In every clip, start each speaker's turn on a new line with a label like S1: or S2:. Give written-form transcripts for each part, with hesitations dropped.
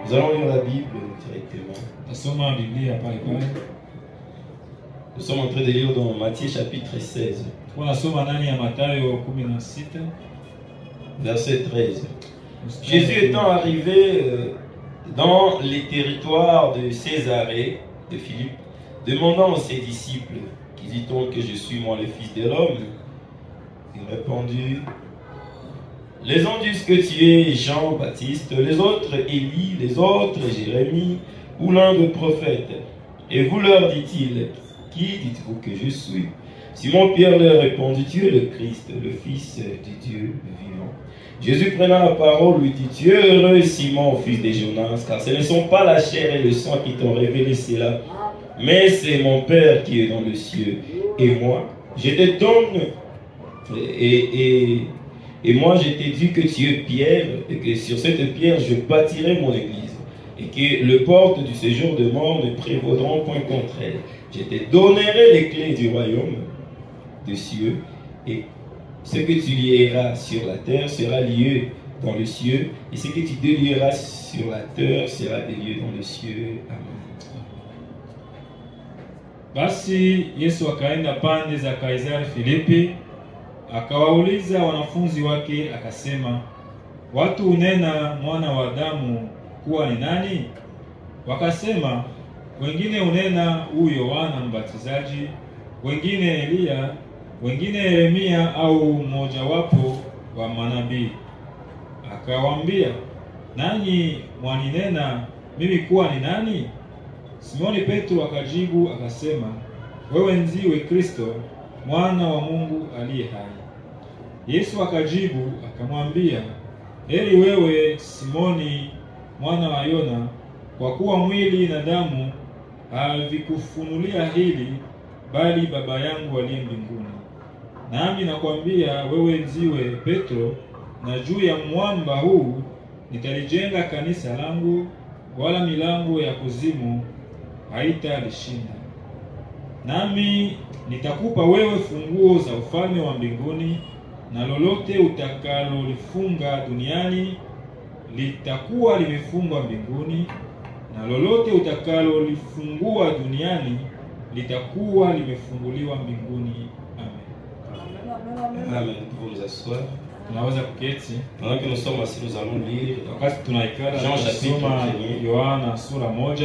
S1: Nous allons lire la Bible directement. Nous sommes en train de lire dans Matthieu chapitre 16. Verset 13. Jésus étant arrivé dans les territoires de Césarée de Philippe, demandant à ses disciples, qui dit-on que je suis moi le Fils de l'homme? Il répondit, les uns disent que tu es Jean-Baptiste, les autres Élie, les autres Jérémie, ou l'un des prophètes. Et vous leur dit-il, qui dites-vous que je suis? Simon-Pierre leur répondit, tu es le Christ, le Fils du Dieu vivant. Jésus prenant la parole lui dit, tu es heureux Simon, fils de Jonas, car ce ne sont pas la chair et le sang qui t'ont révélé cela, mais c'est mon Père qui est dans le ciel. Et moi, je te donne, et moi je t'ai dit que tu es Pierre, et que sur cette pierre je bâtirai mon église, et que les portes du séjour de mort ne prévaudront point contre elle. Je te donnerai les clés du royaume des cieux, et ce que tu lieras sur la terre sera lié dans le ciel, et ce que tu délieras sur la terre sera délié dans le ciel. Amen.
S2: Basi Yesu akaenda pande za Kaisari Filipi, akawauliza wanafunzi wake akasema, watu unena mwana wa Adamu kuwa ni nani? Wakasema, wengine unena huyu Yohana Mbatizaji, wengine Elia, wengine Yeremia au mmojawapo wa manabii. Akawaambia, nanyi mwaninena mimi kuwa ni nani? Simoni Petro akajibu akasema, wewe ndiwe Kristo, mwana wa Mungu aliye hai. Yesu akajibu akamwambia, heri wewe Simoni mwana wa Yona, kwa kuwa mwili na damu havikufunulia hili, bali Baba yangu aliye mbinguni. Nami nakwambia wewe ndiwe Petro, na juu ya mwamba huu nitalijenga kanisa langu, wala milango ya kuzimu haitalishinda. Nami nitakupa wewe funguo za ufalme wa mbinguni, na lolote utakalolifunga duniani litakuwa limefungwa mbinguni, na lolote utakalolifungua duniani litakuwa limefunguliwa mbinguni. Amen.
S1: Amen. Nous pouvons nous asseoir.
S2: Tunaweza kuketi.
S1: Pendant que nous sommes assis, nous allons lire
S2: Wakati tunaikala
S1: Jean chapitre
S2: tunasoma
S1: 1,
S2: Yohana sura 1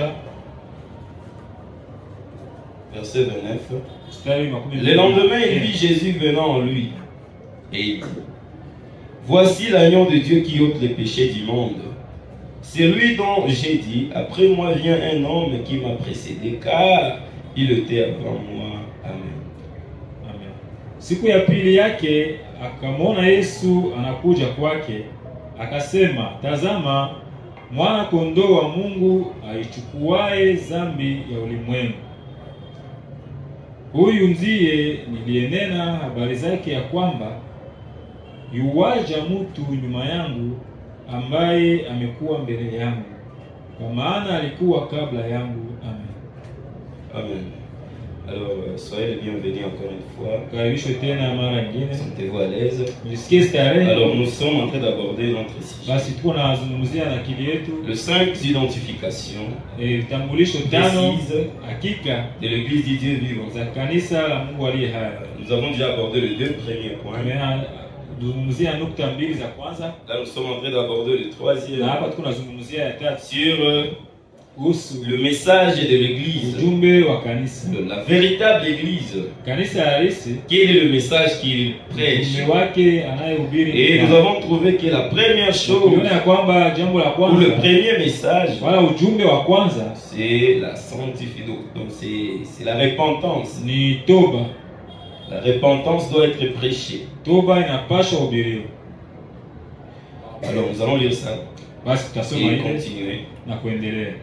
S1: verset 29.
S2: mstari wa 10.
S1: Le lendemain, il vit Jésus venant en lui et il dit: Voici l'agneau de Dieu qui ôte les péchés du monde. C'est lui dont j'ai dit: Après moi vient un homme qui m'a précédé, car il était avant moi. Amen.
S2: Amen. Siku ya pili yake akamwona Yesu anakuja kwake, akasema, tazama mwana kondoo wa Mungu aichukuaye dhambi ya ulimwengu. Huyu ndiye niliyenena habari zake ya kwamba yuwaja mtu nyuma yangu ambaye amekuwa mbele yangu, kwa maana alikuwa kabla yangu. Amen.
S1: Amen. Alors, soyez les bienvenus encore une fois.
S2: Karibishwe tena mara nyingine.
S1: Sentez-vous à l'aise.
S2: Mjisikie starehe.
S1: Alors, nous sommes en train d'aborder notre sujet.
S2: Basi tuko nazungumzia na akili yetu
S1: Le 5 identifications
S2: vitambulisho tano
S1: précises
S2: hakika
S1: de l'église du Dieu vivant.
S2: za kanisa la Mungu aliye hai.
S1: Nous avons déjà abordé les deux premiers points.
S2: Tumezungumzia nukta mbili za kwanza.
S1: Là, nous sommes en train d'aborder le troisième.
S2: Na hapa tuko nazungumzia ya tatu
S1: Sur
S2: kuhusu
S1: le message de l'église.
S2: ujumbe wa kanisa.
S1: La véritable église.
S2: Kanisa halisi,
S1: Quel est le message qu'il prêche?
S2: ujumbe wake anayehubiri.
S1: Et nous avons trouvé que la première chose,
S2: tuliona ya kwamba jambo la
S1: ou le
S2: kwanza
S1: premier message,
S2: wala ujumbe wa kwanza
S1: c'est la sanctification. Donc c'est la repentance.
S2: ni toba.
S1: La repentance doit être prêchée.
S2: Toba inapaswa hubiriwa.
S1: Alors nous allons lire ça
S2: Basi tutasoma
S1: et
S2: ile
S1: continuer.
S2: na kuendelea.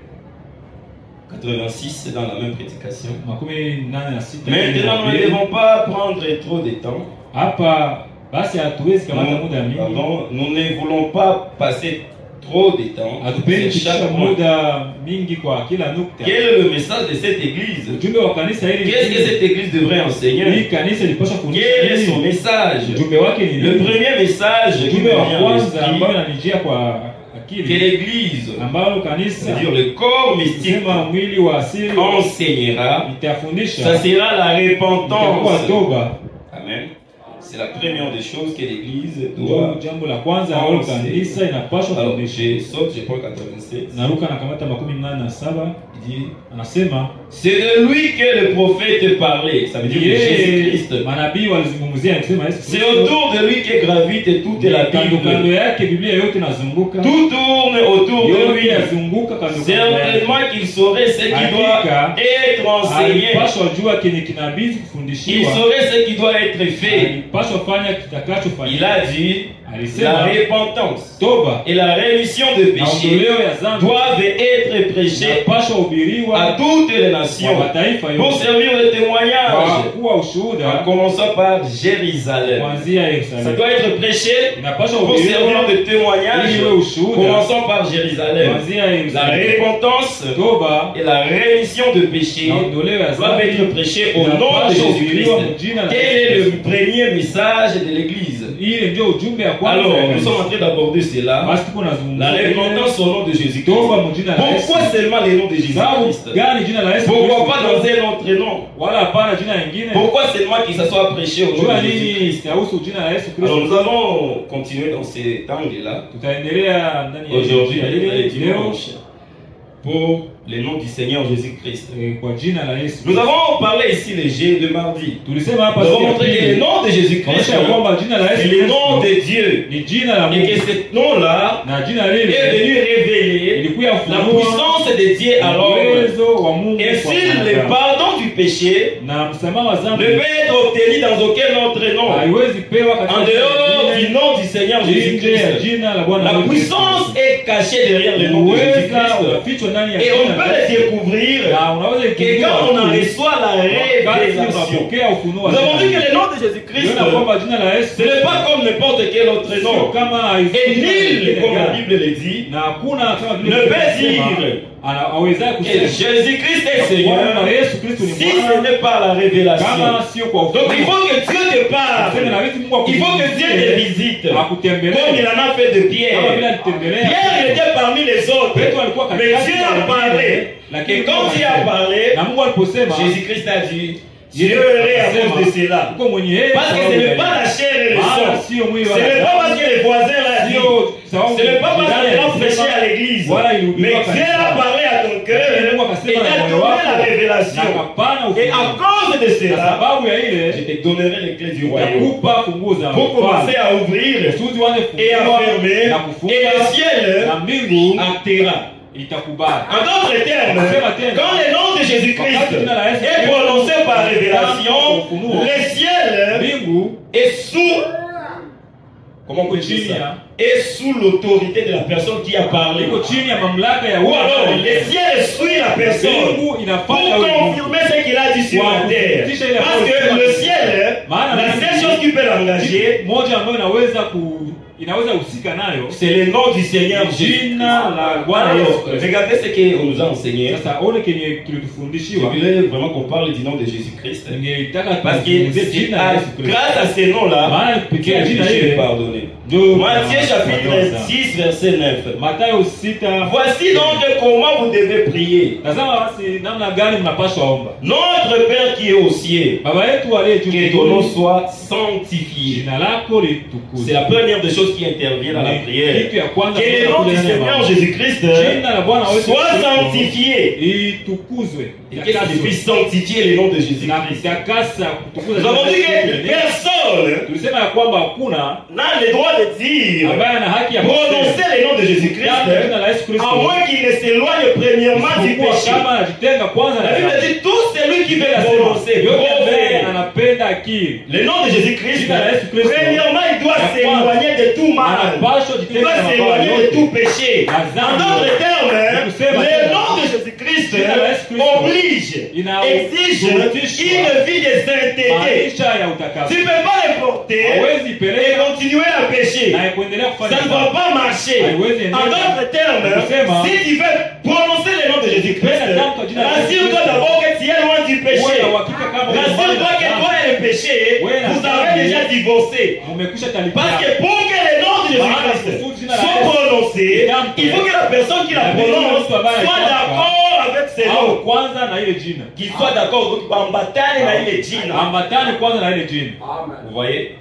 S1: 86, c'est dans la même prédication.
S2: 86.
S1: Maintenant, nous ne devons pas prendre trop de temps.
S2: Hapa basi hatuwezi kamata muda mingi.
S1: Pardon, nous ne voulons pas passer trop de temps.
S2: Hatupendi
S1: sur chaque
S2: kushika
S1: point.
S2: muda mingi kwa kila nukta.
S1: Quel est le message de cette église?
S2: Ujumbe wa kanisa hili.
S1: Qu'est-ce que cette église devrait enseigner?
S2: Hii kanisa lipaswa kufundisha
S1: Quel est
S2: nini?
S1: son message?
S2: Ujumbe wake ni
S1: Le
S2: nini?
S1: premier message qui
S2: Ujumbe
S1: me
S2: wa
S1: vient à
S2: kwanza ambao
S1: l'esprit,
S2: unanijia kwa
S1: que
S2: akili
S1: l'église,
S2: ambao kanisa
S1: c'est-à-dire le corps mystique,
S2: sema mwili wa asili
S1: enseignera, ça
S2: itafundisha
S1: sera la
S2: itakuwa
S1: repentance.
S2: toba.
S1: Amen. C'est la première des choses que l'église
S2: Ndio
S1: doit.
S2: jambo la kwanza ambalo kanisa inapaswa
S1: Alors,
S2: kufundisha.
S1: je saute, je prends 87.
S2: Naruka na kamata 87
S1: Il dit:
S2: anasema
S1: C'est de lui que le prophète parlait. Ça veut dire de Jésus-Christ.
S2: manabii walizungumzia akisema Yesu
S1: C'est
S2: Kristo.
S1: autour de lui que gravite toute la
S2: Kando kando
S1: Bible.
S2: yake Biblia yote inazunguka.
S1: Tout tourne autour de
S2: Yote
S1: lui.
S2: yazunguka kando kando yake.
S1: Certainement qu'il saurait ce qui doit être enseigné.
S2: Alipaswa jua kile kinabidi
S1: Il
S2: kufundishiwa.
S1: saurait ce qui doit être fait.
S2: Alipaswa fanya
S1: Il
S2: kitakachofanyika.
S1: a dit: la
S2: Alisema
S1: repentance
S2: toba
S1: et la rémission de
S2: na
S1: péché
S2: ondoleo ya dhambi
S1: doivent être prêchées
S2: inapaswa
S1: à
S2: hubiriwa
S1: toutes les
S2: kwa
S1: nations
S2: mataifa
S1: pour
S2: yote
S1: servir de
S2: kwa
S1: témoignage,
S2: kuwa
S1: en
S2: ushuhuda
S1: commençant par Jérusalem.
S2: kuanzia
S1: Ça
S2: Yerusalemu.
S1: doit être prêché
S2: Inapaswa
S1: pour servir
S2: hubiriwa
S1: de témoignage,
S2: ili iwe ushuhuda
S1: commençant par Jérusalem.
S2: kuanzia
S1: La
S2: Yerusalemu.
S1: repentance
S2: Toba
S1: et la rémission de péché
S2: na ondoleo ya
S1: doivent
S2: dhambi
S1: être prêchés au nom de
S2: inapaswa hubiriwa
S1: Jésus-Christ.
S2: mjina la
S1: Quel est
S2: Yesu
S1: le
S2: Kristo.
S1: premier message de l'Église?
S2: Ile ndio ujumbe ya kwanza.
S1: Alors,
S2: ya
S1: nous
S2: kanisa.
S1: sommes en train d'aborder cela.
S2: Basi tuko nazungumzia
S1: La
S2: ile
S1: repentance au nom de Jésus-Christ.
S2: toba mjina la Yesu.
S1: Pourquoi seulement le nom de
S2: Sababu
S1: Jésus-Christ?
S2: gani jina la Yesu
S1: Pourquoi
S2: Kristo?
S1: pas dans un autre nom?
S2: Wala hapana jina lingine.
S1: Pourquoi seulement qu'il se soit prêché au nom
S2: Jua
S1: de
S2: nini
S1: Jésus-Christ?
S2: sitahusu jina la Yesu
S1: Alors
S2: Kristo.
S1: nous allons continuer dans cet angle-là
S2: Tutaendelea ndani ya
S1: aujourd'hui,
S2: Injili
S1: le
S2: ile leo
S1: dimanche, pour le nom du Seigneur Jésus-Christ.
S2: kwa jina la Yesu.
S1: Nous avons parlé ici léger de mardi.
S2: Tulisema hapa
S1: Nous avons
S2: siku ya
S1: montré que le
S2: pili,
S1: nom de Jésus-Christ
S2: kuonyesha ya kwamba jina la
S1: c'est
S2: Yesu
S1: le nom
S2: Kristo
S1: de Dieu.
S2: ni jina la
S1: Et
S2: Mungu.
S1: que ce nom-là
S2: Na jina
S1: est
S2: lile
S1: venu révéler
S2: ilikuwa
S1: la
S2: ufunuo
S1: puissance de Dieu à l'homme.
S2: uwezo wa Mungu
S1: Et
S2: kwa
S1: si le
S2: mwanadamu.
S1: pardon du péché
S2: Na msamaha wa
S1: ne
S2: dhambi
S1: peut être obtenu dans aucun autre nom,
S2: haiwezi pewa katika
S1: en dehors
S2: jina
S1: du nom du Seigneur
S2: nje ya
S1: Jésus-Christ,
S2: jina la Bwana
S1: la
S2: wetu
S1: puissance
S2: Yesu
S1: est cachée derrière le
S2: Kristo.
S1: nom de
S2: Uweza
S1: Jésus-Christ.
S2: unafichwa ndani ya
S1: Et on
S2: jina
S1: peut
S2: la
S1: le
S2: Yesu.
S1: découvrir
S2: Na unaweza
S1: que
S2: kujua
S1: quand on en
S2: tu,
S1: reçoit la
S2: wakati
S1: révélation.
S2: unapokea ufunuo wa
S1: Nous avons dit
S2: jina
S1: que le nom de Jésus-Christ,
S2: Tunaona kwamba jina la Yesu
S1: ce n'est pas comme n'importe quel autre
S2: sio
S1: nom.
S2: kama
S1: Et
S2: jina
S1: nul,
S2: lingine
S1: comme la
S2: gani.
S1: Bible le dit,
S2: Na hakuna kama
S1: ne
S2: vile
S1: peut
S2: tunasema,
S1: dire
S2: aweza
S1: Et
S2: kusema
S1: Jésus-Christ est Seigneur.
S2: kwamba Yesu Kristo ni
S1: Si ce
S2: Bwana
S1: n'est pas la révélation.
S2: kama sio kwa
S1: Donc il faut que Dieu te parle.
S2: Sema na wewe Mungu
S1: Il faut que Dieu te visite. Comme il
S2: akutembelee
S1: en a fait de
S2: kama
S1: Pierre.
S2: vile alitembelea
S1: Pierre était parmi les autres.
S2: Petro alikuwa
S1: Mais
S2: katikati
S1: Dieu
S2: ya
S1: a
S2: wengine,
S1: parlé.
S2: lakini
S1: Et quand il a parlé,
S2: na Mungu aliposema
S1: Jésus-Christ a dit, Dieu est à cause de cela.
S2: uko mwenye heri
S1: Parce que ce n'est pas la chair et le
S2: maana
S1: sang.
S2: sio mwili
S1: Ce
S2: wala
S1: n'est pas parce que les voisins l'ont dit.
S2: sio sababu
S1: Ce n'est pas parce
S2: jirani
S1: qu'ils ont
S2: alisema,
S1: prêché à l'église.
S2: wala
S1: Mais
S2: ilihubiriwa
S1: Dieu
S2: kanisani.
S1: a parlé à ton cœur
S2: Mungu
S1: et
S2: akasema na
S1: t'a
S2: moyo
S1: donné
S2: wako
S1: la
S2: na
S1: révélation.
S2: akapana
S1: Et à
S2: ufunuo.
S1: cause de
S2: Na
S1: cela,
S2: sababu ya ile
S1: je te donnerai les clés du royaume.
S2: nitakupa funguo za
S1: Pour commencer
S2: ufalme.
S1: à ouvrir
S2: Kusudi uanze
S1: et à
S2: kufungua
S1: fermer.
S2: na
S1: Et
S2: kufunga
S1: le ciel
S2: na mbingu
S1: actera.
S2: itakubali.
S1: En d'autres termes, quand le nom de Jésus-Christ est prononcé par révélation, le ciel
S2: Mbingu
S1: est sous, comment on peut dire
S2: chini
S1: ça?
S2: ya
S1: Est sous l'autorité de la personne qui a parlé.
S2: iko chini ya mamlaka ya
S1: Ou
S2: huyo
S1: alors,
S2: ambaye
S1: le ciel suit la personne
S2: mbingu
S1: pour
S2: inafanya huyo mtu.
S1: confirmer ce qu'il a dit sur la terre. Parce que le ciel, la seule chose qui peut l'engager,
S2: moja ambayo inaweza husika nayo
S1: c'est le nom du Seigneur Jésus.
S2: jina la Bwana Yesu
S1: Alors,
S2: Kristo.
S1: regardez ce qu'on nous a enseigné.
S2: Sasa one kenye
S1: Je
S2: tulitufundishiwa,
S1: voulais vraiment qu'on parle du nom de Jésus-Christ.
S2: ningetaka
S1: Parce que
S2: tuzungumzie
S1: c'est
S2: jina la Yesu Kristo.
S1: grâce à ces noms-là
S2: Maana
S1: que
S2: kupitia
S1: Dieu
S2: jina
S1: est
S2: ile
S1: pardonné.
S2: ndio
S1: Matthieu chapitre 6, verset 9.
S2: Mathayo 6.
S1: Voici donc comment vous devez prier.
S2: Tazama basi namna gani mnapaswa omba.
S1: Notre Père qui est au ciel,
S2: Baba yetu aliye juu
S1: que ton nom
S2: mbinguni,
S1: soit sanctifié.
S2: jina lako
S1: C'est
S2: litukuzwe.
S1: la première des choses qui intervient dans la prière.
S2: Kitu ya kwanza
S1: Que le nom du Seigneur Jésus-Christ
S2: jina la Bwana wetu
S1: soit
S2: Kristo
S1: sanctifié.
S2: itukuzwe.
S1: Et qu'est-ce qui signifie sanctifier le nom de
S2: Na
S1: Jésus-Christ?
S2: kutakasa kutukuza.
S1: Nous avons dit que personne
S2: Tulisema ya kwamba hakuna
S1: n'a le droit de dire,
S2: ambaye ana haki ya
S1: prononcer le nom de Jésus-Christ,
S2: jina la Yesu
S1: à
S2: Kristo.
S1: moins qu'il ne s'éloigne premièrement du
S2: Isipokuwa
S1: péché.
S2: kama anajitenga kwanza na
S1: La Bible
S2: dhambi.
S1: dit tout celui qui veut prononcer,
S2: yote ambaye
S1: profère
S2: anapenda akili
S1: le nom de Jésus-Christ,
S2: Jina la Yesu Kristo.
S1: premièrement il doit s'éloigner de tout mal.
S2: anapaswa
S1: Il
S2: jitenga
S1: doit
S2: na mabaya
S1: s'éloigner de
S2: yote.
S1: tout péché.
S2: Na
S1: En
S2: dhambi.
S1: d'autres termes,
S2: Kusema
S1: le
S2: tena.
S1: nom de Jésus-Christ
S2: Jina la Yesu Kristo.
S1: oblige, exige
S2: Inautishwa.
S1: une vie de sainteté.
S2: maisha ya utakaso.
S1: Tu ne peux pas le porter
S2: Hawezi
S1: et
S2: peleka
S1: continuer à pécher.
S2: na kuendelea
S1: Ça
S2: kufanya
S1: ne va
S2: dhambi.
S1: pas marcher.
S2: Haiwezi
S1: En
S2: endelea.
S1: d'autres termes,
S2: Kusema.
S1: si tu veux prononcer le nom de Jésus-Christ,
S2: Penda tamka jina la Yesu
S1: rassure-toi
S2: Kristo.
S1: d'abord que tu es loin du péché.
S2: Uwe na uhakika kama uko mbali na
S1: Rassure-toi que
S2: dhambi.
S1: toi et le péché,
S2: Uwe na
S1: vous
S2: dhambi.
S1: avez déjà divorcé.
S2: Mumekwisha
S1: Parce
S2: talipana.
S1: que pour que le nom de Jésus-Christ soit prononcé, il faut que la personne qui la prononce soit d'accord avec ces
S2: Au
S1: noms.
S2: kwanza na ile jina.
S1: Qu'il soit d'accord, donc bambatane na ile jina.
S2: Ambatane kwanza na ile jina.
S1: Vous voyez?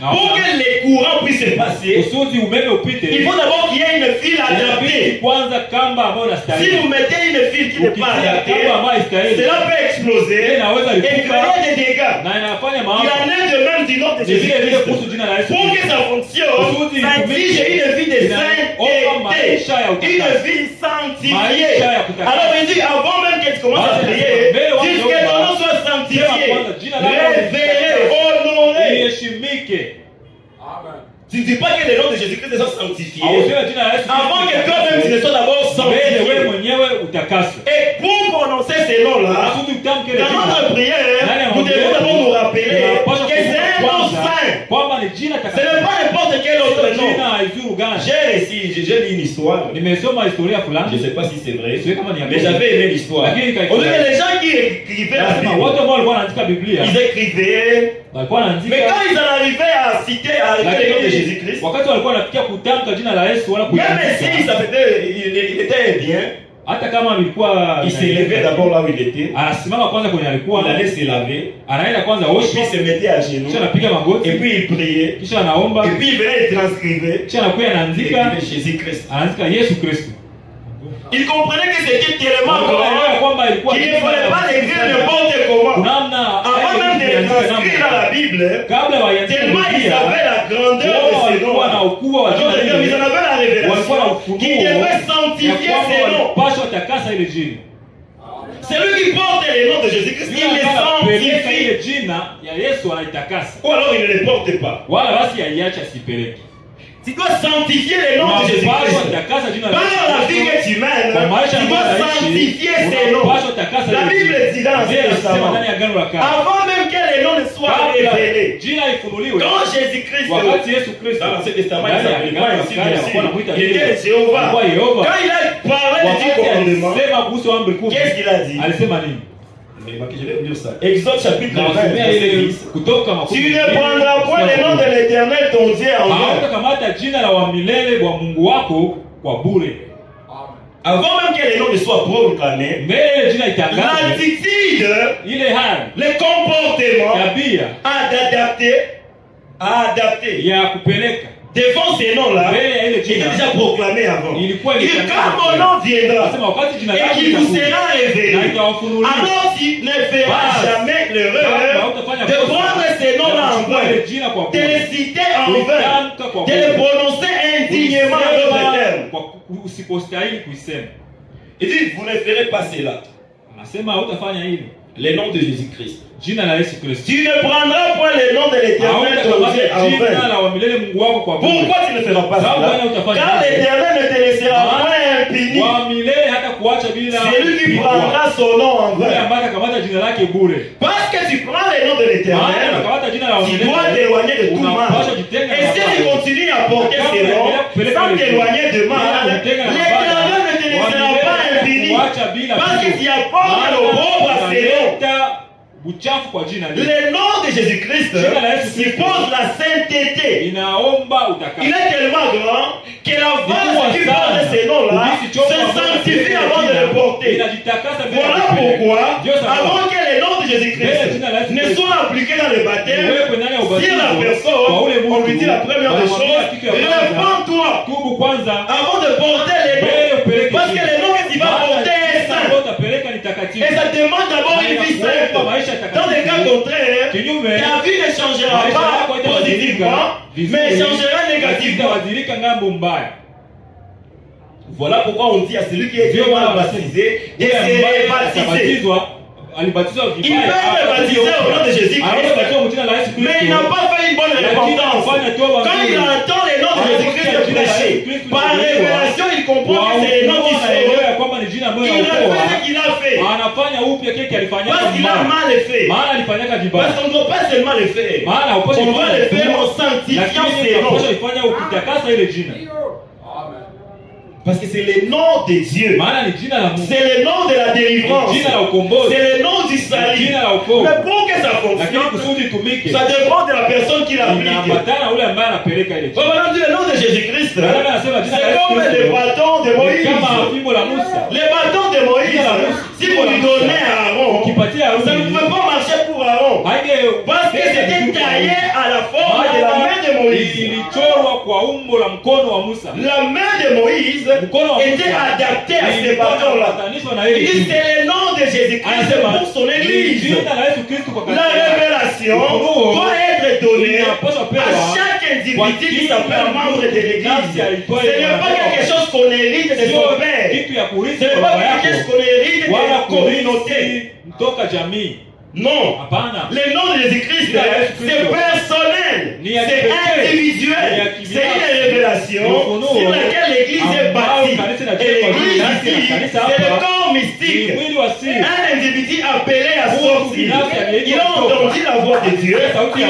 S2: Na
S1: Pour que les courants puissent se passer,
S2: kusudi umeme upite.
S1: il faut d'abord qu'il y ait une file adaptée.
S2: Kwanza kamba ambayo
S1: Si
S2: inastahili.
S1: vous mettez une file qui n'est pas
S2: Ukitia
S1: adaptée,
S2: kamba ambayo haistahili.
S1: cela peut exploser
S2: Inaweza
S1: et
S2: lipuka
S1: créer des dégâts.
S2: na inafanya
S1: Il
S2: maafa.
S1: en est de même du nom de
S2: Ni vile vile
S1: Jésus-Christ.
S2: kuhusu jina la Yesu
S1: Pour que
S2: Kristo.
S1: ça fonctionne,
S2: Kusudi
S1: ça exige
S2: itumike.
S1: une vie de
S2: Inaomba maisha ya
S1: sainteté, une
S2: utakaso.
S1: vie sanctifiée.
S2: Maisha ya kutakasa.
S1: Alors il dit, avant même que tu commences à
S2: Basi,
S1: prier,
S2: mbele
S1: dis
S2: watu
S1: que ton
S2: waomba.
S1: nom soit sanctifié,
S2: Sema kwanza, jina lako
S1: révéré, honoré.
S2: Iheshimike.
S1: Tu ne dis pas que le nom de Jésus-Christ soit sanctifié.
S2: Auseme jina la Yesu
S1: Avant que
S2: Kristo.
S1: toi-même tu ne sois d'abord
S2: Mbele wewe
S1: sanctifié.
S2: mwenyewe utakaswe.
S1: Et pour prononcer ces noms-là,
S2: Kusudi utamke ile
S1: dans
S2: jina.
S1: notre prière,
S2: Ndani ya
S1: nous devons d'abord nous rappeler
S2: Tunapaswa
S1: que c'est un nom
S2: kwanza
S1: saint.
S2: kwamba ni jina
S1: Ce
S2: takatifu.
S1: n'est pas n'importe quel autre nom.
S2: Jina haizuru gani.
S1: J'ai lu une histoire.
S2: Nimesoma historia
S1: Je ne
S2: fulani.
S1: sais pas si c'est vrai,
S2: Sio kama ni ya
S1: mais
S2: kweli.
S1: j'avais aimé l'histoire.
S2: Lakini
S1: On dit que les gens qui écrivaient la
S2: Nasema
S1: Bible,
S2: watu ambao walikuwa wanaandika Biblia
S1: ils écrivaient,
S2: walikuwa
S1: mais
S2: wanaandika,
S1: quand ils en arrivaient à citer, à arrêter le nom de
S2: lakini
S1: Jésus-Christ,
S2: wakati walikuwa wanafikia kutamka jina la Yesu wala
S1: même si
S2: kuiandika,
S1: ça il était bien,
S2: hata kama alikuwa
S1: il s'élevait d'abord là où il était,
S2: anasimama kwanza kwenye alikuwa,
S1: il allait se laver,
S2: anaenda kwanza
S1: puis
S2: osho,
S1: il se mettait à genoux,
S2: kisha anapiga
S1: et
S2: magoti,
S1: puis il priait,
S2: kisha anaomba,
S1: et puis il venait et transcrivait,
S2: kisha anakuja
S1: il
S2: anaandika,
S1: écrivait Jésus-Christ.
S2: anaandika Yesu Kristo.
S1: Il comprenait que c'était tellement
S2: Wanaelewa
S1: grand
S2: kwamba ilikuwa
S1: qu'il ne fallait pas l'écrire n'importe comment.
S2: namna
S1: Avant même de transcrire dans la Bible,
S2: kabla waandike
S1: tellement ils
S2: Biblia,
S1: avaient la grandeur de
S2: wao
S1: ces
S2: walikuwa na
S1: noms.
S2: ukubwa wa
S1: Alors,
S2: jina
S1: ils
S2: lile,
S1: en avaient la
S2: walikuwa na
S1: révélation
S2: ufunuo
S1: qui devait
S2: ya
S1: sanctifier
S2: kwamba
S1: ces noms.
S2: walipaswa takasa ile jina.
S1: Celui qui porte les noms de Jésus-Christ, il les
S2: Peleka
S1: sanctifie.
S2: ile jina ya Yesu anaitakasa,
S1: Ou alors il ne les porte pas.
S2: wala basi aiache asipeleke.
S1: Tu dois sanctifier les noms de
S2: Unapaswa
S1: Jésus-Christ.
S2: takasa jina la
S1: Par la vie
S2: Yesu.
S1: que tu mènes,
S2: Kwa maisha
S1: tu
S2: ambayo
S1: dois
S2: unaishi,
S1: sanctifier ces noms.
S2: unapaswa takasa
S1: La
S2: ile
S1: Bible
S2: jina.
S1: dit dans
S2: Biblia
S1: l'Ancien
S2: inasema
S1: Testament,
S2: ndani ya Agano la Kale,
S1: avant même que les noms ne soient
S2: kabla
S1: révélés,
S2: jina ifunuliwe,
S1: quand Jésus-Christ,
S2: wakati Yesu Kristo
S1: dans l'Ancien Testament, il
S2: ndani ya
S1: s'appelait
S2: Agano
S1: pas
S2: la
S1: ainsi,
S2: Kale
S1: bien
S2: alikuwa
S1: sûr.
S2: anamuita
S1: Il
S2: vile,
S1: était Jéhovah.
S2: alikuwa Yehova.
S1: Quand il a
S3: parlait du commandement,
S2: alisema kuhusu amri kumi,
S3: qu'est-ce qu'il a dit?
S2: alisema nini?
S3: Je vais vous dire ça. Exode chapitre 20,
S2: Nasomea
S3: verset
S2: ile
S3: 10.
S2: Kutoka makumi
S3: Tu ne
S2: mbili,
S3: prendras point le nom de l'Éternel ton Dieu en vain.
S2: hautakamata jina la wa milele wa Mungu wako kwa bure.
S3: Avant même que les noms ne soient proclamés,
S2: Mbele jina itangazwe,
S3: l'attitude,
S2: ile hali
S3: le comportement
S2: tabia
S3: à adapter
S2: ya kupeleka
S3: devant ces noms-là
S2: mbele ya ile
S3: était
S2: jina
S3: déjà proclamé avant.
S2: ilikuwa
S3: Il dit, quand mon nom viendra
S2: Nasema wakati jina
S3: et
S2: lako
S3: qu'il vous
S2: litakuja
S3: sera révélé,
S2: na itawafunulia,
S3: alors tu ne feras jamais l'erreur de prendre ces noms-là en vain,
S2: ile jina kwa
S3: de les
S2: bure,
S3: citer en vain,
S2: kuitamka kwa
S3: de les
S2: bure,
S3: prononcer indignement à d'autres termes.
S2: kwa usipostahili kuisema.
S3: Il dit, vous ne ferez pas cela.
S2: Anasema hautafanya hilo.
S3: Le nom de Jésus-Christ.
S2: Jina la Yesu Kristo.
S3: Tu ne prendras point le nom de l'Éternel ton Dieu en
S2: jina
S3: vain.
S2: la wa milele Mungu wako kwa bure.
S3: Pourquoi tu ne feras pas cela? Car l'Éternel ne te laissera point impuni.
S2: Wa milele hata kuacha bila.
S3: C'est lui qui prendra son nom en
S2: Yule
S3: vain.
S2: ambaye akamata jina lake bure.
S3: Parce que tu prends le nom de
S2: Maana
S3: l'Éternel,
S2: akamata jina la wa
S3: tu
S2: milele.
S3: dois t'éloigner de tout mal.
S2: Unapaswa jitenga
S3: Et
S2: na
S3: si tu
S2: mabaya.
S3: continues à porter ces noms sans t'éloigner de mal, l'Éternel ne te laissera pas impuni. Parce que tu apportes l'opprobre à ces noms.
S2: Buchafu kwa jina lile.
S3: Le nom de Jésus-Christ suppose la sainteté.
S2: Inaomba utakaso.
S3: Il est tellement grand que la vase qui porte ces noms-là se sanctifie avant de le porter. Voilà pourquoi, avant que les noms de Jésus-Christ ne soient appliqués dans le baptême, si la personne, on lui dit la première des choses, répands-toi avant de porter les noms. Parce que les noms que tu vas porter est saint. Et ça demande d'abord une vie sainte. Dans le cas contraire, ta vie ne changera pas positivement, mais changera négativement. Voilà pourquoi on dit à celui qui est vraiment baptisé de se baptiser. Il peut être baptisé au nom de Jésus-Christ, mais il n'a pas fait une bonne repentance. Quand il entend les noms de Jésus-Christ prêcher, par révélation, il comprend que c'est les noms qui sont. Il refait ce qu'il a fait. Parce qu'il a mal fait. Parce qu'on ne doit pas seulement le faire. On doit le faire en sanctifiant ses noms. Parce que c'est le nom de Dieu. C'est le nom de la délivrance. C'est le nom du salut. Mais pour que ça fonctionne, ça dépend de la personne qui l'applique. On va dire le nom de Jésus-Christ. C'est comme le bâton de Moïse. Le bâton de Moïse, si vous lui donnez à Aaron, ça ne pouvait pas marcher pour Aaron. Parce que c'était taillé à la forme de la main de Moïse. La main de Moïse était adaptée à ce bâton-là. Il dit c'est le nom de Jésus-Christ pour son église. La révélation doit être donnée à chaque individu qui s'appelle membre de l'église. Ce n'est pas quelque chose qu'on hérite de son père. Ce n'est pas quelque chose qu'on hérite de la communauté. Non. Le nom de Jésus-Christ, c'est personnel, c'est individuel, c'est une révélation sur laquelle l'église est bâtie. Et l'église ici, c'est le corps mystique. Un individu appelé à sortir. Il a entendu la voix de Dieu, il est sorti,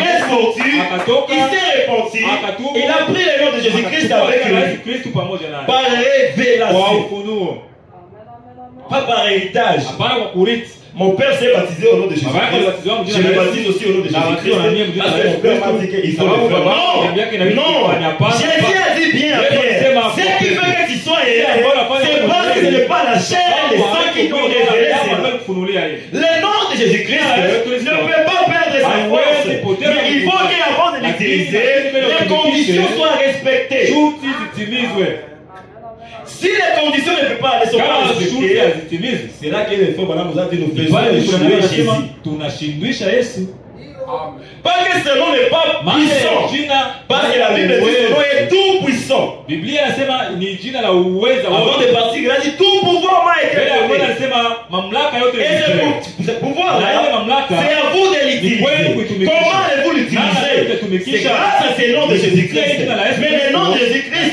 S3: il s'est repenti, il a pris le nom de Jésus-Christ avec lui. Par révélation. Pas par héritage. Mon père s'est baptisé au nom de Jésus-Christ. Je me baptise aussi au nom de Jésus-Christ. Parce que mon père m'a dit qu'il faut le faire. Non, Jésus a dit bien à Pierre, ce qui fait que tu sois élevé, c'est parce que ce n'est pas la chair et le sang qui t'ont révélé cela. Le nom de Jésus-Christ ne peut pas perdre sa force. Mais il faut qu'avant de l'utiliser, les conditions soient respectées. Si les conditions ne sont pas respectées, c'est là que les femmes nous a dit nous faisons échouer Jésus. Pas que ce nom n'est pas puissant. Parce que la Bible dit que ce nom est tout puissant. Avant de partir, il a dit tout pouvoir m'a été donné. Et ce pouvoir-là, c'est à vous de l'utiliser. Comment allez-vous l'utiliser? C'est grâce à ce nom de Jésus-Christ. Mais le nom de Jésus-Christ,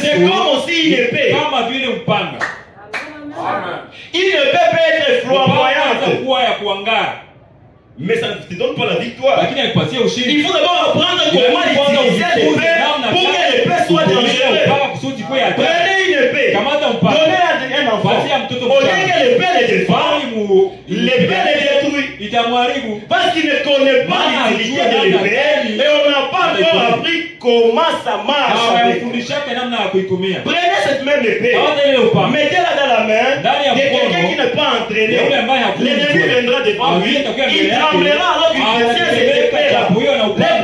S3: c'est comme aussi une épée. Il ne peut pas être flamboyante. Mais ça ne te donne pas la victoire. Il faut d'abord apprendre comment utiliser l'épée pour que l'épée soit dangereuse. Prenez une épée, donnez à un enfant. Au lieu que l'épée le défend, l'épée le détruit. Parce qu'il ne connaît pas l'utilité de l'épée et on n'a pas encore appris comment ça marche avec. Prenez cette même épée, mettez-la dans la main de quelqu'un qui n'est pas entraîné. L'ennemi viendra devant lui, il tremblera alors qu'il tient cette épée-là. Le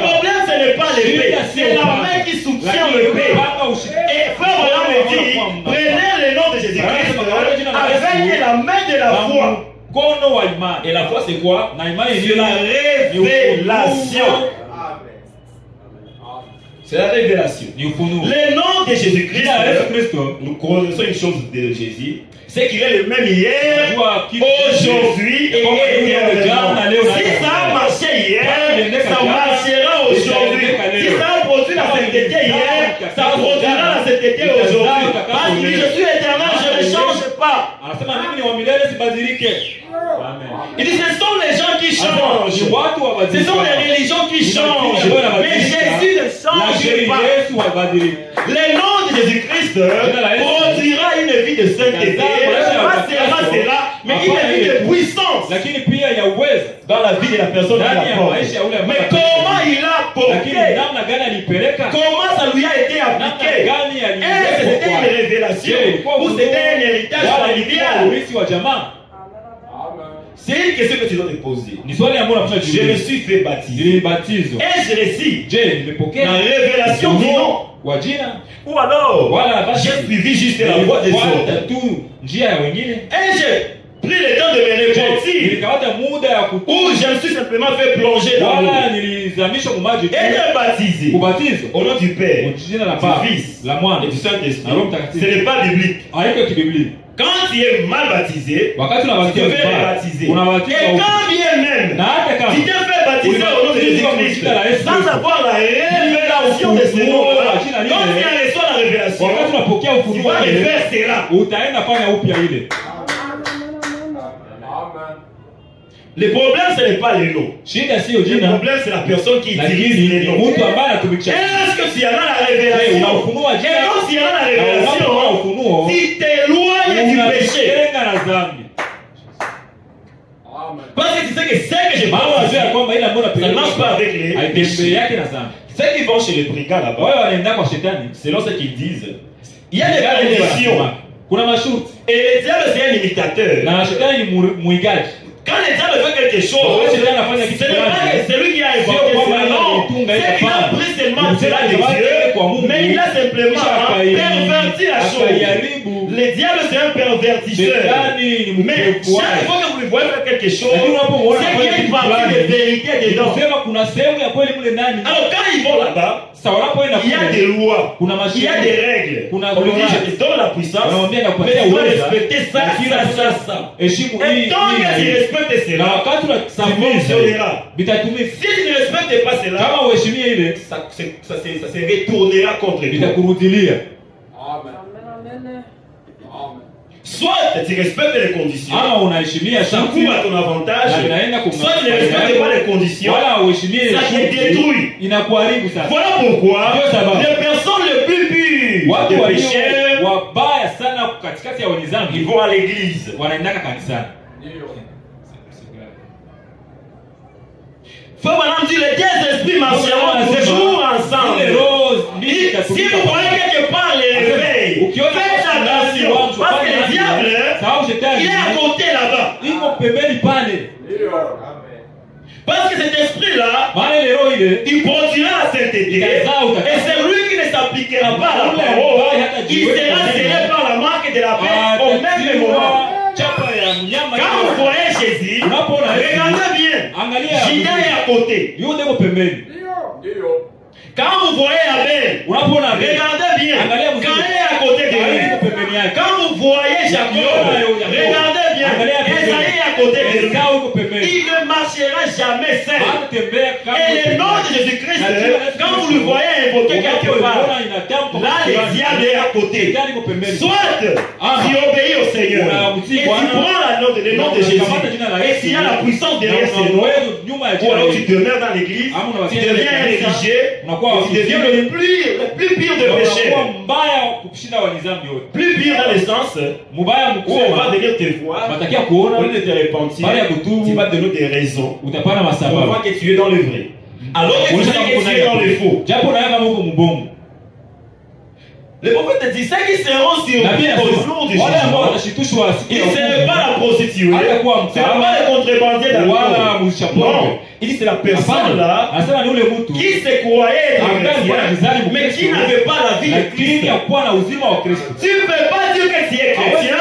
S3: problème, ce n'est pas l'épée, c'est la main qui soutient l'épée. Et frère Branham me dit, prenez le nom de Jésus-Christ avec la main de la foi. Et la foi, c'est quoi? C'est la révélation. C'est la révélation. Le nom de Jésus-Christ, nous connaissons une chose de Jésus, c'est qu'il est le même hier, aujourd'hui et éternellement. Si ça a marché hier, ça marchera aujourd'hui. Si ça a produit la sainteté hier, ça produira la sainteté aujourd'hui. Parce que je suis éternel, je ne change pas. Il dit ce sont les gens qui changent. Ce sont les religions qui changent. Mais Jésus ne change pas. Le nom de Jésus-Christ produira une vie de sainteté. Pas seulement cela, mais une vie de puissance dans la vie de la personne qui la porte. Mais comment il a porté? Comment ça lui a été appliqué? Est-ce que c'était une révélation ou c'était un héritage familial? C'est une question que tu dois te poser. Je me suis fait baptiser. Et je récite la révélation du nom. Ou alors, j'ai suivi juste la voix des autres. Et j'ai pris le temps de me repentir. Ou je me suis simplement fait plonger dans l'eau. Et j'ai baptisé au nom du Père, du Fils et du Saint-Esprit. Ce n'est pas biblique. Quand tu es mal baptisé, tu peux être baptisé. Et quand bien même, tu t'es fait baptiser au nom de Jésus-Christ, sans avoir la révélation de ce nom-là, quand tu reçois la révélation, tu vas refaire cela. Le problème, ce n'est pas les noms. Le problème, c'est la personne qui utilise les noms. Est-ce que s'il y en a la révélation, et quand s'il y en a la révélation, tu t'éloignes du péché. Parce que tu sais que c'est que je parle, ça ne marche pas avec les péchés. Ceux qui vont chez les brigands là-bas, selon ce qu'ils disent, il y a des conditions. Et le diable, c'est un imitateur. Quand le diable fait quelque chose, ce n'est pas celui qui a inventé cela, non. C'est qu'il a pris seulement cela de Dieu, mais il a simplement perverti la chose. Le diable, c'est un pervertisseur. Mais chaque fois que vous le voyez faire quelque chose, c'est qu'il y a une partie de vérité dedans. Alors quand ils vont là-bas, il y a des lois, il y a des règles. On lui dit, je te donne la puissance, mais tu dois respecter ça. Et tant que tu respectes cela, ça fonctionnera. Si tu ne respectes pas cela, ça se retournera contre toi. Soit tu respectes les conditions, ça couvre à ton avantage, soit tu ne respectes pas les conditions, ça te détruit. Voilà pourquoi les personnes les plus pures des pécheurs, ils vont à l'église. Faut maintenant dire les deux esprits marcheront toujours ensemble. Si vous voyez quelque part les réveils, faites attention. Parce que le diable, il est à côté là-bas. Parce que cet esprit-là, il produira la sainteté. Et c'est lui qui ne s'appliquera pas à la parole. Il sera scellé par la marque de la paix au même moment. Quand vous voyez Jésus, regardez bien. Judas est à côté. Quand vous voyez Abel, regardez bien. Caïn est à côté de lui. Quand vous voyez Jacob, regardez bien. Esaïe est à côté de lui. Il ne marchera jamais seul. Et le nom de Jésus-Christ, quand vous le voyez invoqué quelque part, là, le diable est à côté. Soit tu obéis au Seigneur et tu prends le nom de Jésus, et s'il y a la puissance derrière ce nom, ou alors tu demeures dans l'église, tu deviens un religieux, tu deviens le plus pire de péché. Plus pire dans le sens où on va venir te voir, au lieu de te repentir, tu vas donner des raisons pour voir que tu es dans le vrai. Alors que tu sais que tu es dans le faux. Le prophète dit, ceux qui seront sur au jour du jugement, il ne serait pas la prostituée, ce n'est pas le contrebandier d'alcool. Non, il dit c'est la personne là qui se croyait être chrétien, mais qui n'avait pas la vie de Christ. Tu ne peux pas dire que tu es chrétien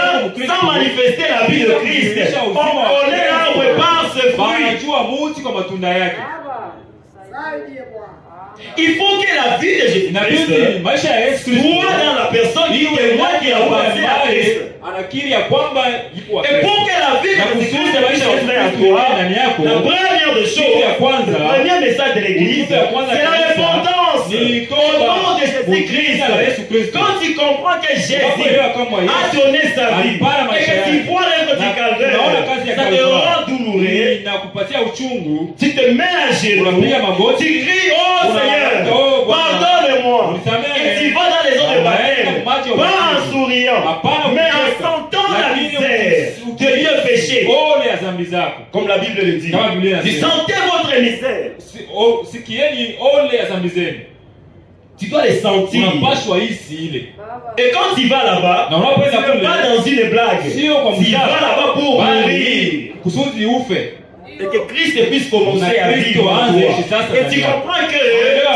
S3: sans manifester la vie de Christ. On connaît l'arbre par ce fruit. Il faut que la vie de Jésus-Christ soit dans la personne qui témoigne qui a passé à Christ. Et pour que la vie de Jésus-Christ puisse entrer en toi, la première des choses, le premier message de l'Église, c'est la repentance au nom de Jésus-Christ. Quand tu comprends que Jésus a donné sa vie et que tu vois l'œuvre du calvaire, ça te rend douloureux, tu te mets à genoux, tu cries, oh Seigneur, pardonne-moi. Et tu vas dans les eaux de baptême, pas en souriant, mais en sentant la misère de vieux péché. Comme la Bible le dit. Tu sentez votre misère. Tu dois les sentir. Et quand tu vas là-bas, tu ne vas pas dans une blague. Tu vas là-bas pour mourir. Et que Christ puisse commencer à vivre. Et tu comprends que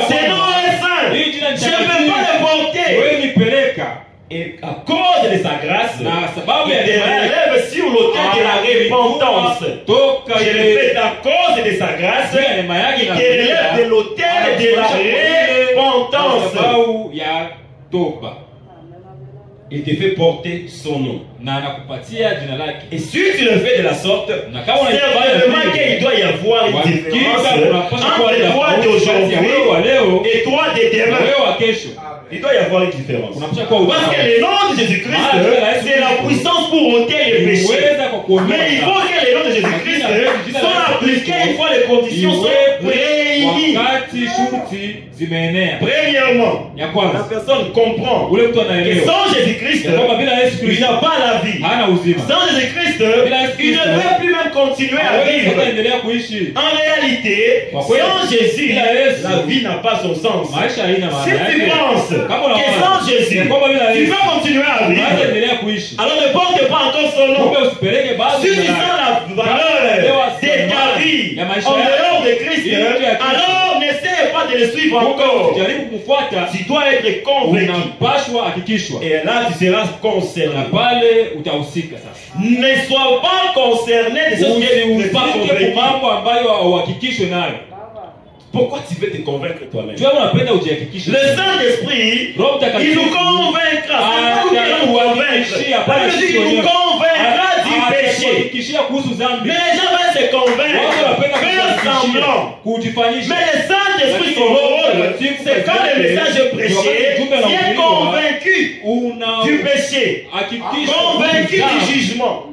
S3: ce nom est saint. Je ne peux pas le porter. Et à cause de sa grâce, il te relève sur l'autel de la repentance. Je répète, à cause de sa grâce, il te relève de l'autel de la repentance. Il te fait porter son nom. Et si tu le fais de la sorte, certainement qu'il doit y avoir une différence entre toi d'aujourd'hui et toi de demain. Il doit y avoir une différence. Parce que le nom de Jésus-Christ, c'est la puissance pour ôter les péchés. Mais il faut que le nom de Jésus-Christ soit appliqué une fois les conditions sont réunies. Premièrement, la personne comprend que sans Jésus-Christ, il n'a pas la vie. Sans Jésus-Christ, il ne peut plus même continuer à vivre. En réalité, sans Jésus, la vie n'a pas son sens. Si tu penses que sans Jésus, tu peux continuer à vivre, alors ne porte pas encore son nom. Si tu sens la valeur de ta vie en dehors de Christ, alors n'essaie pas de le suivre encore. Tu dois être convaincu. Et là, tu seras concerné. Ne sois pas concerné de ce que tu n'es pas convaincu. Pourquoi tu veux te convaincre toi-même? Le Saint-Esprit, il nous convaincra. Il nous convaincra du péché. Mais les gens veulent se convaincre, faire semblant. Mais le Saint-Esprit, son rôle, c'est quand le message est prêché, il est convaincu du péché, convaincu du jugement.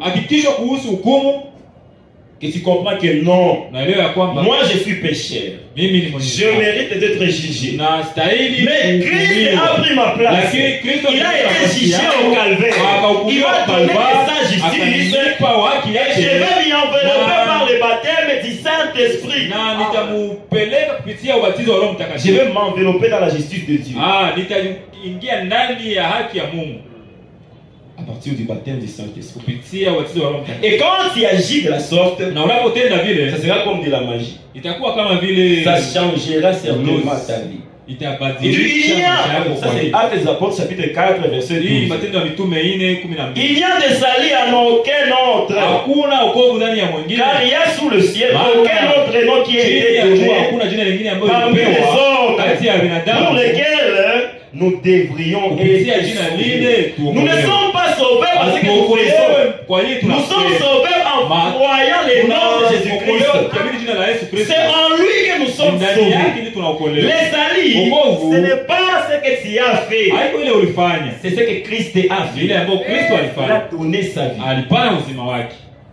S3: Que tu comprends que non, moi je suis pécheur, je mérite d'être jugé, mais Christ a pris ma place. Il a été jugé au calvaire, il va donner sa justice et je vais m'y envelopper par le baptême du Saint-Esprit. Je vais m'envelopper dans la justice de Dieu à partir du baptême du Saint-Esprit. Et quand tu agis de la sorte, ça sera comme de la magie. Ça changera certainement ta vie. Il y a, ça c'est Actes des Apôtres chapitre 4 verset 12. Il n'y a de salut en aucun autre, car il y a sous le ciel aucun autre nom qui a été donné parmi les autres pour lesquels nous devrions être sauvés. Nous ne sommes pas sauvés parce que nous faisons. Nous sommes sauvés en croyant le nom de Jésus-Christ. C'est en lui que nous sommes sauvés. Les salis, ce n'est pas ce que tu as fait. C'est ce que Christ a fait. Il a donné sa vie.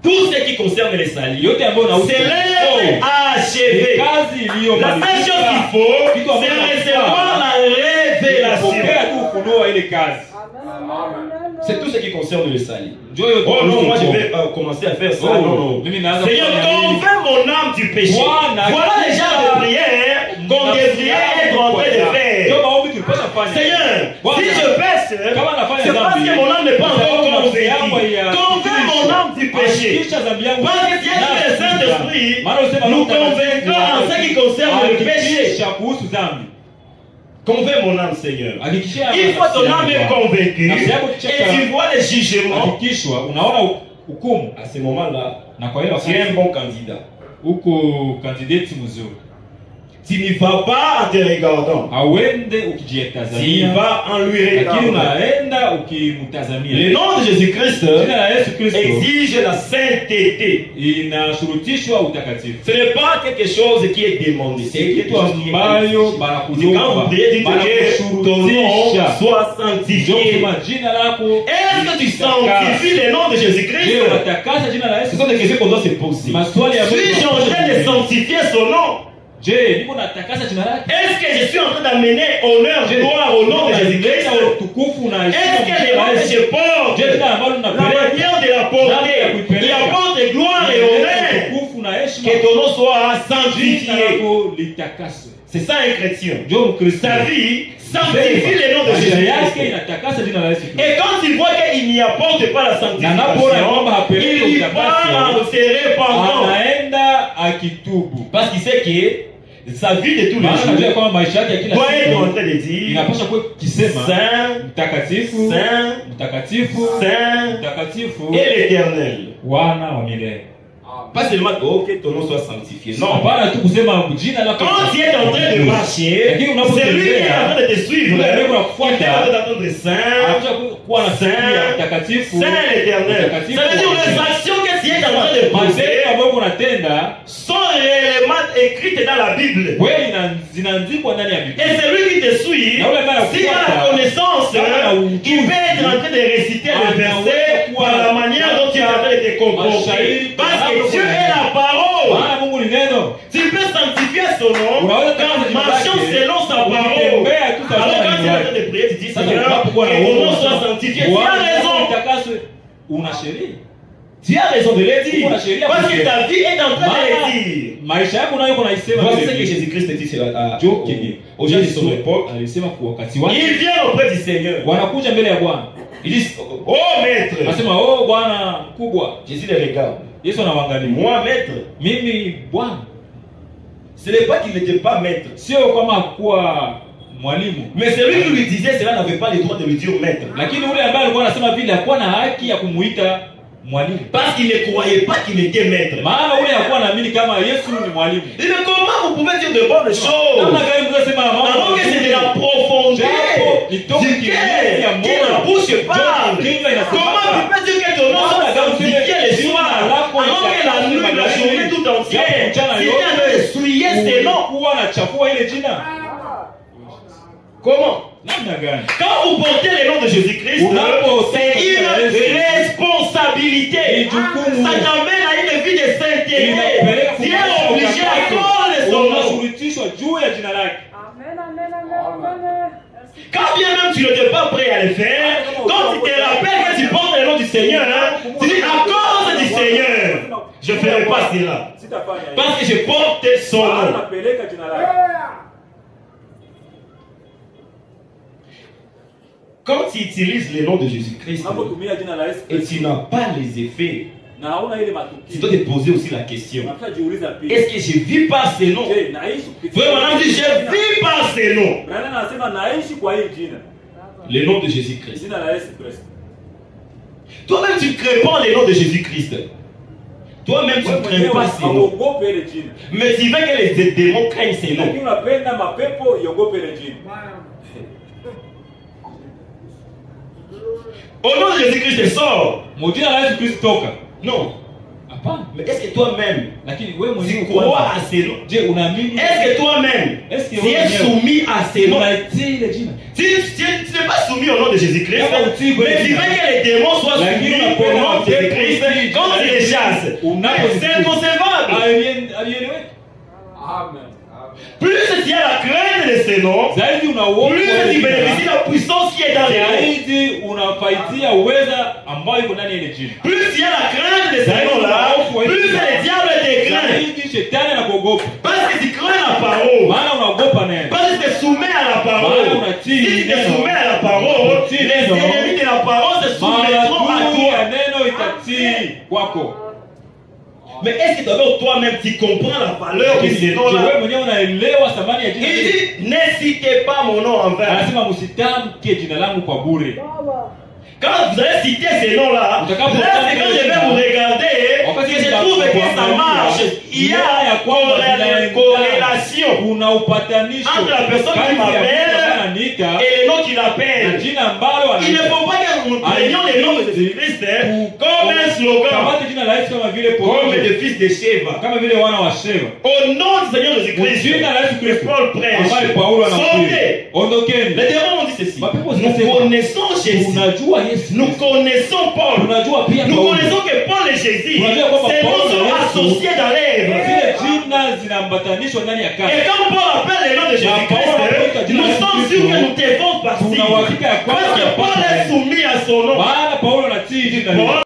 S3: Tout ce qui concerne les salis, c'est l'œuvre achevée. La seule chose qu'il faut, c'est recevoir la révélation. C'est tout ce qui concerne les salis. Oh non, moi je vais commencer à faire ça. Non. Seigneur, convainc mon âme du péché. Voilà les genres de prières qu'on devrait être en train de faire. Seigneur, si je pêche, c'est parce que mon âme n'est pas encore convaincue. Convainc mon âme du péché. Parce que si le Saint-Esprit nous convaincra en ce qui concerne le péché. Convainc mon âme, Seigneur. Une fois ton âme est convaincue et tu vois les jugements, à ce moment-là, tu es un bon candidat. Tu n'y vas pas en te regardant. Tu y vas en lui regardant. Le nom de Jésus-Christ exige la sainteté. Ce n'est pas quelque chose qui est demandé. C'est quelque chose qui est exigé. Quand vous priez, dites que ton nom soit sanctifié. Est-ce que tu sanctifies le nom de Jésus-Christ? Ce sont des questions qu'on doit se poser. Suis-je en train de sanctifier son nom? Est-ce que je suis en train d'amener honneur, gloire au nom de Jésus-Christ? Est-ce que les mots que je porte, la manière de la porter, il apporte gloire et honneur? Que ton nom soit sanctifié. C'est ça un chrétien. Sa vie sanctifie le nom de Jésus-Christ. Et quand il voit qu'il n'y apporte pas la sanctification, il y part en se répandant. Parce qu'il sait que sa vie de tous les jours doit être en train de dire Saint et l'Éternel. Pas seulement que ton nom soit sanctifié. Non. Quand tu es en train de marcher, c'est lui qui est en train de te suivre. Il est en train d'entendre Saint, Saint l'Éternel. Ça veut dire que les actions que tu es en train de poser sont réellement écrites dans la Bible. Et celui qui te suit, s'il a la connaissance, il peut être en train de réciter le verset par la manière dont tu es en train de te comporter. Parce que Dieu est la parole. Tu peux sanctifier son nom en marchant selon sa parole. Alors quand tu es en train de prier, tu dis Seigneur, que ton nom soit sanctifié. Tu as raison. Tu as raison de le dire. Parce que ta vie est en train de le dire. Voici ce que Jésus-Christ dit aux gens de son époque. Il vient auprès du Seigneur. Il dit, oh maître. Jésus les regarde. Moi maître. Ce n'est pas qu'il n'était pas maître. Mais celui qui lui disait cela n'avait pas le droit de lui dire maître. Parce qu'il ne croyait pas qu'il était maître. Il dit, mais comment vous pouvez dire de bonnes choses alors que c'est de la profondeur du cœur qui la bouche parle? Comment tu peux dire que ton nom soit sanctifié le soir alors que la nuit, la journée tout entière, tu es en train de souiller ses noms? Comment? Quand vous portez le nom de Jésus-Christ, c'est une responsabilité. Ça t'amène à une vie de sainteté. Tu es obligé à cause de son nom. Quand bien même tu n'étais pas prêt à le faire, quand tu te rappelles que tu portes le nom du Seigneur, tu dis à cause du Seigneur, je ne ferai pas cela. Parce que je porte son nom. Quand tu utilises le nom de Jésus-Christ et tu n'as pas les effets, tu dois te poser aussi la question. Est-ce que je vis par ces noms? Vraiment, je vis par ces noms. Le nom de Jésus-Christ. Toi-même, tu ne crées pas le nom de Jésus-Christ. Toi-même, tu ne crées pas ces noms. Mais tu veux que les démons craignent ces noms. Au nom de Jésus-Christ, sort. Non.
S2: Hapana.
S3: Mais est-ce que toi-même,
S2: Lakini wewe
S3: tu
S2: mwenyewe
S3: crois à ces noms?
S2: je unaamini?
S3: Est-ce que toi-même,
S2: Est-ce que
S3: tu es soumis à ces noms?
S2: unatii ile jina?
S3: Tu n'es pas soumis au nom de Jésus-Christ,
S2: Kama utii
S3: mais tu veux que les démons soient soumis au nom de Jésus-Christ quand tu les chasses. C'est inconcevable.
S2: Alieleweka.
S4: Amen.
S3: Plus tu as la crainte de ces noms,
S2: Zaidi unaogopa
S3: plus tu bénéficies de la puissance qui est dans les noms.
S2: zaidi unafaidia uweza ambayo iko ndani ya ile jina.
S3: Plus tu as la crainte de ces noms-là, plus le diable te craint.
S2: Zaidi shetani anakuogopa.
S3: Parce que tu crains la parole.
S2: Maana unaogopa neno.
S3: Parce que tu te soumets à la parole. Si tu te soumets à la parole, les ennemis de la parole se soumettront à
S2: Maadui ya
S3: toi.
S2: neno itatii kwako.
S3: Mais est-ce que d'abord toi-même tu comprends la valeur de ces noms-là?
S2: Wewe mwenyewe unaelewa thamani ya jina
S3: Il
S2: hili?
S3: dit, n'incitez pas mon nom en vain.
S2: Anasema msitamke jina langu kwa bure.
S3: Quand vous allez citer ces noms-là, là c'est quand je vais vous regarder, que je trouve que ça marche. Il y a une corrélation entre la personne qui m'appelle et le nom qu'il appelle. Il ne faut pas que nous prenions les noms de Jésus-Christ comme un slogan, comme le fils de Sheva. Au nom du Seigneur Jésus-Christ, que Paul prêche. Sortez. Les démons ont dit ceci. Nous connaissons Jésus. Nous connaissons Paul. Nous connaissons que Paul et Jésus, ces noms sont associés dans l'œuvre. Et quand Paul appelle les noms de Jésus-Christ, nous sommes sûrs que nous devons partir. Parce que Paul est soumis à son nom. Paul